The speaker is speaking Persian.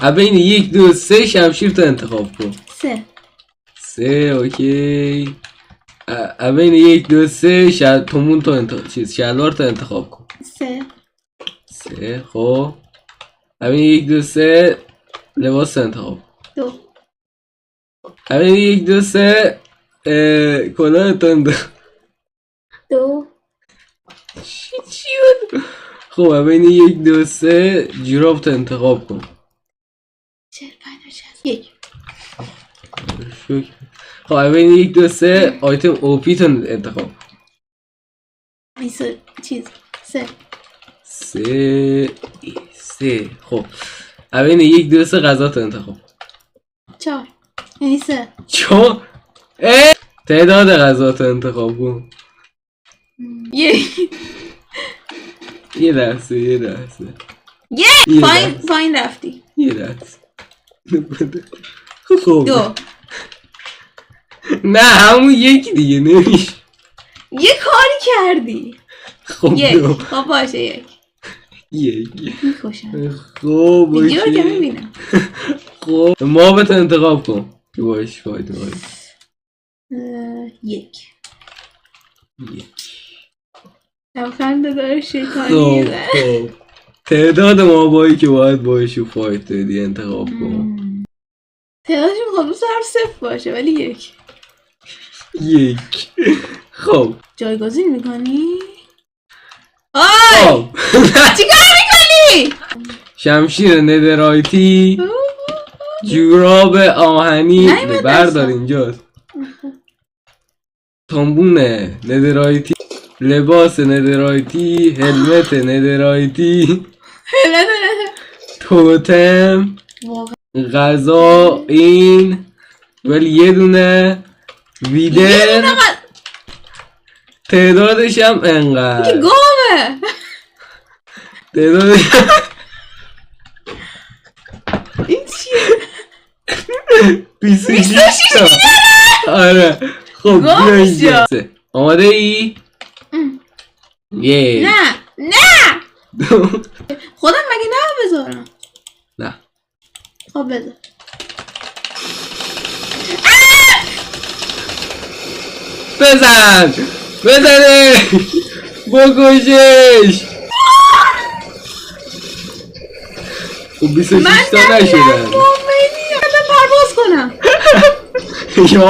بین 1 2 3 شمشیر تو انتخاب کن. 3. 3 اوکی. بین 1 2 3 تومون تو شلوار تو انتخاب کن. 3. 3 خب بین 1 2 3 لباس تو انتخاب کن. 2. بین 1 2 3 کلاه تو انتخاب 2. چی بود؟ خب بین 1 2 3 جوراب تو انتخاب کن. 1. خب بین 1 2 3 آیتم اوپی تو انتخاب کن. 3. 3 خب بین 1 2 3 غذا تو انتخاب کن. 4. یعنی 3. چون تعداد غذا تو انتخاب کن. 1. یه لحظه 1 پایین رفتی. یه لحظه خب 2. نه همون یکی دیگه نمیشه. یه کاری کردی. خب 1. خب باشه 1. یکی میخوشم. خب ویدیو رو که اوکی. میبینم. خب ما به تو انتخاب کن که باش فایده باید. 1. یک. لبخند داره شیطانی. خب تعداد مابایی که باید باشو فایت دادی انتخاب کن. تعدادش میخواد صرف 0 باشه ولی 1. 1 خب جایگزین میکنی؟ خب چیکار میکنی؟ شمشیر ندرایتی، جوراب آهنی نیومد بردار اصلا. اینجاست، تنبون ندرایتی، لباس ندرایتی، هلمت ندرایتی، توتم، واقعا غذا این ولی یه دونه ویدر، تعدادش هم که انقدر گمه. تعدادش این چیه؟ 26 تا. آره خب گم بیا شو. اینجا. آماده ای؟ یه نه خودم مگه نه بذارم. نه خب بذار. بزنه بکشش. خب 26 تا نشدن. من پرواز کنم. یا